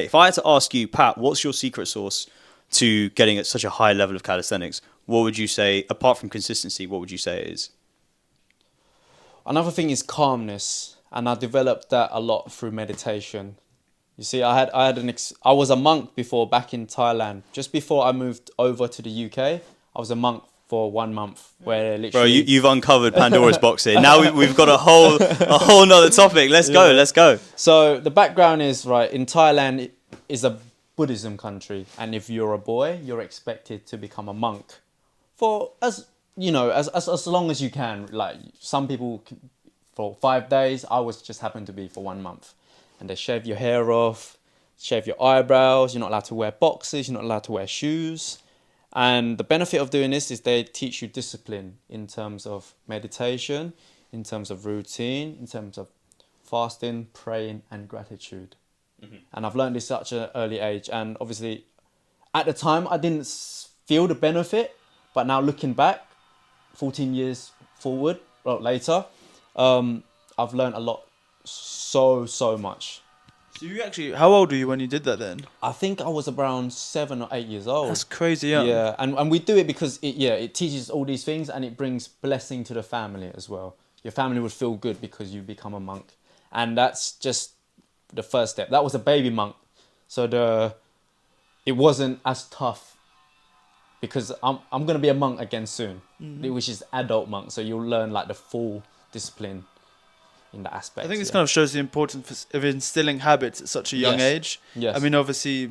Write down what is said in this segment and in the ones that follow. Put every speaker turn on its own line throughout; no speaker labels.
If I had to ask you, Pat, what's your secret sauce to getting at such a high level of calisthenics? What would you say, apart from consistency, what would you say it is?
Another thing is calmness, and I developed that a lot through meditation. You see, I was a monk before back in Thailand. Just before I moved over to the UK, I was a monk for 1 month, where
Bro,
literally.
you've uncovered Pandora's box here. Now we've got a whole nother topic. Let's go, let's go.
So the background is, right, in Thailand it is a Buddhism country, and if you're a boy, you're expected to become a monk for as long as you can. Like some people for 5 days, I was just happened to be for 1 month, and they shave your hair off, shave your eyebrows. You're not allowed to wear boxes. You're not allowed to wear shoes. And the benefit of doing this is they teach you discipline in terms of meditation, in terms of routine, in terms of fasting, praying, and gratitude. Mm-hmm. And I've learned this at such an early age. And obviously, at the time, I didn't feel the benefit. But now looking back, 14 years forward, later, I've learned a lot, so much.
So you actually, how old were you when you did that then?
I think I was around 7 or 8 years old.
That's crazy young.
Yeah, and we do it because it teaches all these things, and it brings blessing to the family as well. Your family would feel good because you become a monk. And that's just the first step. That was a baby monk. So it wasn't as tough because I'm going to be a monk again soon, which is adult monk. So you'll learn like the full discipline in that aspect.
I think this kind of shows the importance of instilling habits at such a young age.
Yes.
I mean, obviously,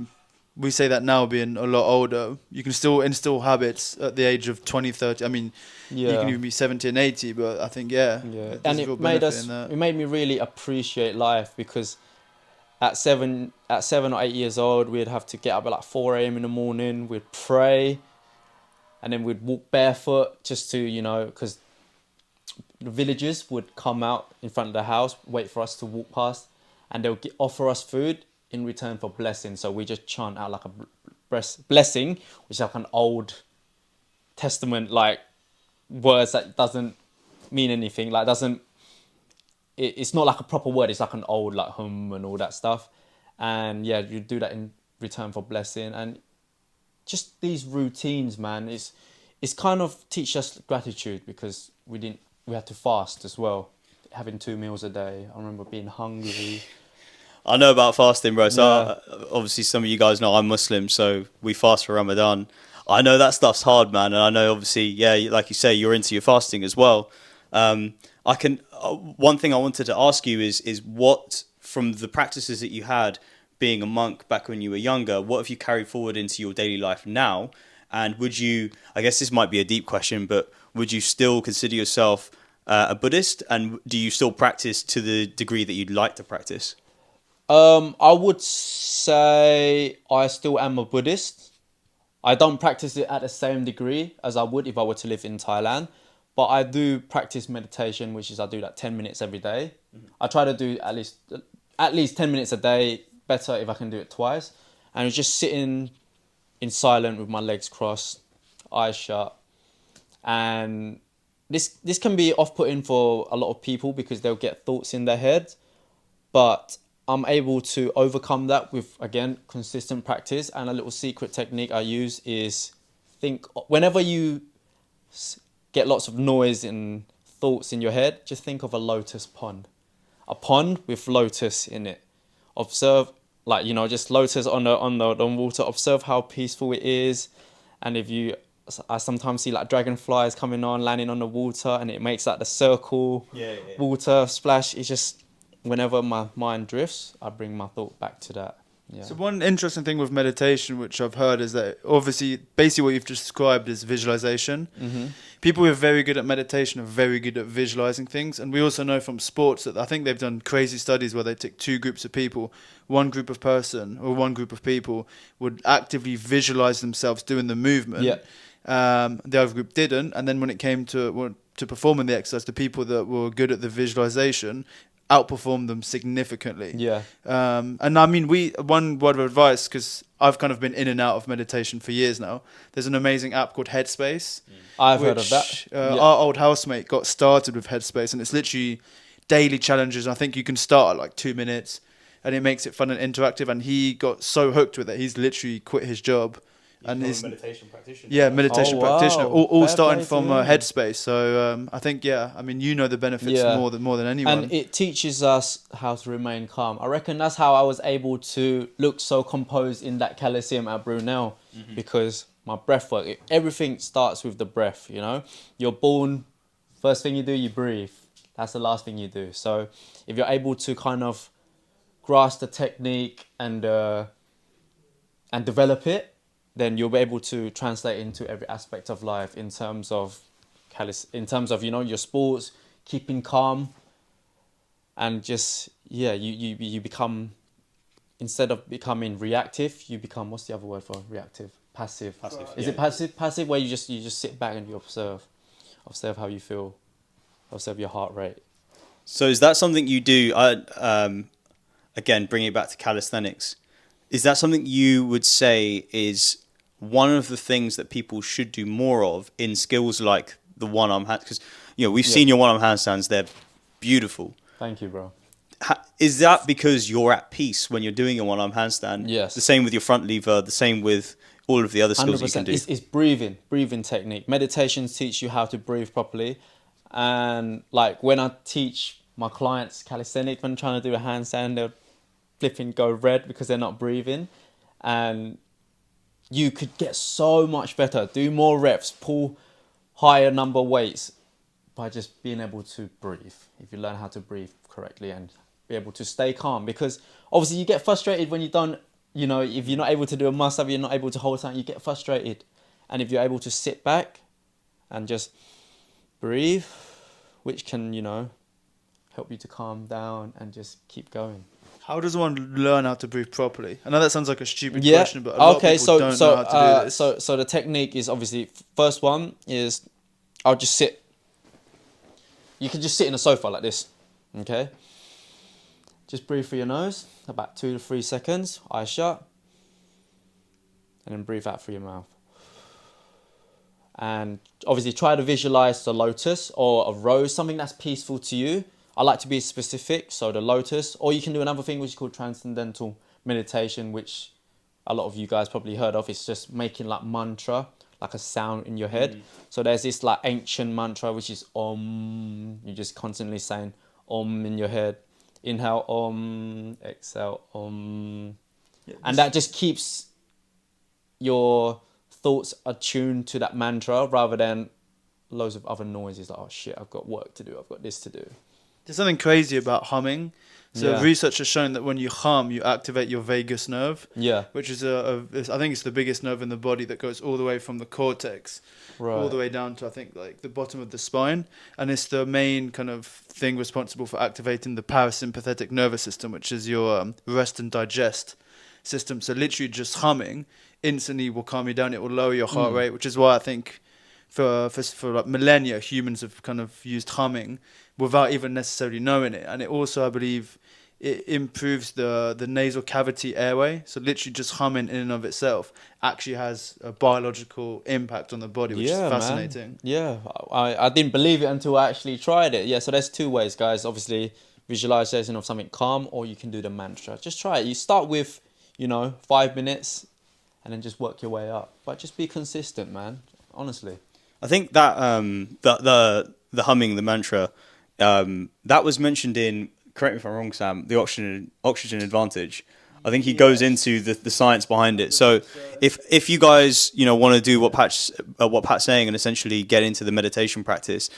we say that now being a lot older, you can still instill habits at the age of 20, 30. I mean, you can even be 70 and 80, but I think,
and it made me really appreciate life because at 7 or 8 years old, we'd have to get up at like 4 a.m. in the morning, we'd pray, and then we'd walk barefoot just to, because the villagers would come out in front of the house, wait for us to walk past, and they'll offer us food in return for blessing. So we just chant out like a blessing, which is like an Old Testament like words that doesn't mean anything. Like it's not like a proper word. It's like an old like hum and all that stuff. And yeah, you do that in return for blessing. And just these routines, man, it's kind of teach us gratitude because we had to fast as well, having 2 meals a day. I remember being hungry.
I know about fasting, bro. So obviously some of you guys know I'm Muslim, so we fast for Ramadan. I know that stuff's hard, man. And I know obviously, like you say, you're into your fasting as well. One thing I wanted to ask you is what, from the practices that you had being a monk back when you were younger, what have you carried forward into your daily life now? And would you, I guess this might be a deep question, but would you still consider yourself a Buddhist? And do you still practice to the degree that you'd like to practice?
I would say I still am a Buddhist. I don't practice it at the same degree as I would if I were to live in Thailand. But I do practice meditation, which is I do like 10 minutes every day. Mm-hmm. I try to do at least 10 minutes a day, better if I can do it twice. And it's just sitting in silence with my legs crossed, eyes shut. And this can be off-putting for a lot of people because they'll get thoughts in their head. But I'm able to overcome that with, again, consistent practice. And a little secret technique I use is whenever you get lots of noise and thoughts in your head, just think of a lotus pond. A pond with lotus in it. Observe, just lotus on the water. Observe how peaceful it is. And I sometimes see like dragonflies coming on, landing on the water, and it makes like the circle water splash. It's just, whenever my mind drifts, I bring my thought back to that. Yeah.
So one interesting thing with meditation, which I've heard, is that obviously, basically what you've just described is visualization. Mm-hmm. People who are very good at meditation are very good at visualizing things. And we also know from sports that I think they've done crazy studies where they take 2 groups of people. One group of people would actively visualize themselves doing the movement. Yeah. The other group didn't. And then when it came to performing the exercise, the people that were good at the visualization outperformed them significantly. Yeah. And I mean, one word of advice, because I've kind of been in and out of meditation for years now. There's an amazing app called Headspace.
I've heard of that.
Our old housemate got started with Headspace, and it's literally daily challenges. I think you can start at like 2 minutes, and it makes it fun and interactive. And he got so hooked with it, he's literally quit his job. And
he's a meditation practitioner.
Yeah, meditation practitioner. All
Fair
starting
play
from
to him.
Headspace. So I think, I mean, you know the benefits more than anyone.
And it teaches us how to remain calm. I reckon that's how I was able to look so composed in that Coliseum at Brunel, because my breath work, everything starts with the breath, you know? You're born, first thing you do, you breathe. That's the last thing you do. So if you're able to kind of grasp the technique and develop it, then you'll be able to translate into every aspect of life in terms of, you know, your sports, keeping calm, and just, you become, instead of becoming reactive, you become, what's the other word for reactive? Passive. Is it passive? Passive, where you just sit back and you observe how you feel, observe your heart rate.
So is that something you do? Again, bringing it back to calisthenics, is that something you would say is one of the things that people should do more of in skills like the one-arm hand? Because, you know, we've seen your one-arm handstands; they're beautiful.
Thank you, bro.
Is that because you're at peace when you're doing a one-arm handstand?
Yes.
The same with your front lever. The same with all of the other skills you can do.
It's breathing technique. Meditations teach you how to breathe properly, and like when I teach my clients calisthenics, when trying to do a handstand, they'll flipping go red because they're not breathing, and you could get so much better, do more reps, pull higher number weights by just being able to breathe. If you learn how to breathe correctly and be able to stay calm, because obviously you get frustrated when you don't, you know, if you're not able to do a muscle, you're not able to hold something, you get frustrated. And if you're able to sit back and just breathe, which can, you know, help you to calm down and just keep going.
How does one learn how to breathe properly? I know that sounds like a stupid question, but a lot of people don't know how to do this.
So the technique is obviously, first one is, I'll just sit. You can just sit in a sofa like this, okay? Just breathe through your nose, about 2 to 3 seconds, eyes shut, and then breathe out through your mouth. And obviously try to visualize the lotus or a rose, something that's peaceful to you. I like to be specific, so the lotus, or you can do another thing which is called transcendental meditation, which a lot of you guys probably heard of. It's just making like mantra, like a sound in your head. So there's this like ancient mantra, which is Om. You're just constantly saying Om in your head. Inhale Om, exhale Om. And that just keeps your thoughts attuned to that mantra rather than loads of other noises like, oh shit, I've got work to do, I've got this to do.
There's something crazy about humming. So research has shown that when you hum, you activate your vagus nerve, which is I think it's the biggest nerve in the body that goes all the way from the cortex, all the way down to I think like the bottom of the spine, and it's the main kind of thing responsible for activating the parasympathetic nervous system, which is your rest and digest system. So literally just humming instantly will calm you down. It will lower your heart rate, which is why I think for like millennia humans have kind of used humming without even necessarily knowing it. And it also, I believe, it improves the nasal cavity airway. So literally just humming in and of itself actually has a biological impact on the body, which is fascinating.
Man. Yeah, I didn't believe it until I actually tried it. Yeah, so there's 2 ways, guys. Obviously, visualization of something calm, or you can do the mantra. Just try it. You start with, 5 minutes and then just work your way up. But just be consistent, man. Honestly.
I think that the humming, the mantra, that was mentioned in, correct me if I'm wrong, Sam, the oxygen advantage. I think he goes into the science behind it. So if you guys want to do what Pat's saying and essentially get into the meditation practice,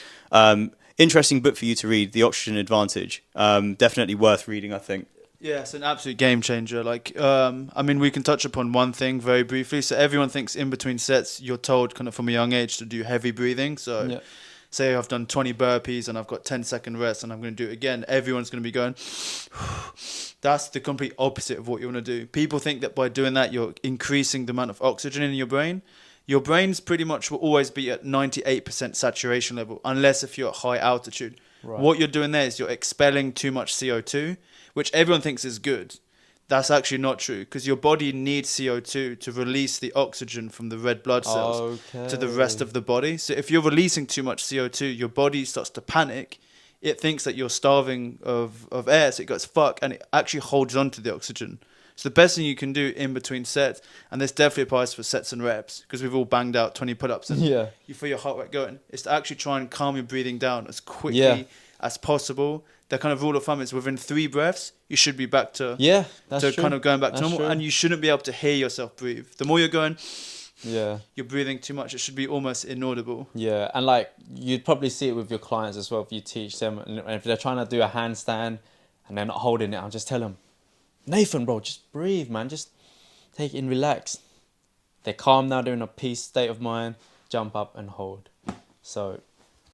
interesting book for you to read, The Oxygen Advantage. Definitely worth reading, I think.
Yeah, it's an absolute game changer. Like, I mean, we can touch upon one thing very briefly. So everyone thinks in between sets, you're told kind of from a young age to do heavy breathing. So say I've done 20 burpees and I've got 10-second rest and I'm going to do it again. Everyone's going to be going, that's the complete opposite of what you want to do. People think that by doing that, you're increasing the amount of oxygen in your brain. Your brain's pretty much will always be at 98% saturation level, unless if you're at high altitude. Right. What you're doing there is you're expelling too much CO2, which everyone thinks is good. That's actually not true, because your body needs CO2 to release the oxygen from the red blood cells to the rest of the body. So if you're releasing too much CO2, your body starts to panic. it thinks that you're starving of air, so it goes fuck, and it actually holds on to the oxygen. So the best thing you can do in between sets, and this definitely applies for sets and reps, because we've all banged out 20 pull-ups and
Yeah.
you feel your heart rate going, is to actually try and calm your breathing down as quickly as possible. The kind of rule of thumb is within 3 breaths, you should be back to
That's
to
true.
kind of going back to
That's
normal,
true.
and you shouldn't be able to hear yourself breathe. The more you're going,
Yeah.
you're breathing too much, it should be almost inaudible.
Yeah, and like you'd probably see it with your clients as well if you teach them, and if they're trying to do a handstand and they're not holding it, I'll just tell them, Nathan, bro, just breathe, man, just take it in, relax. They're calm now, they're in a peace state of mind, jump up and hold. So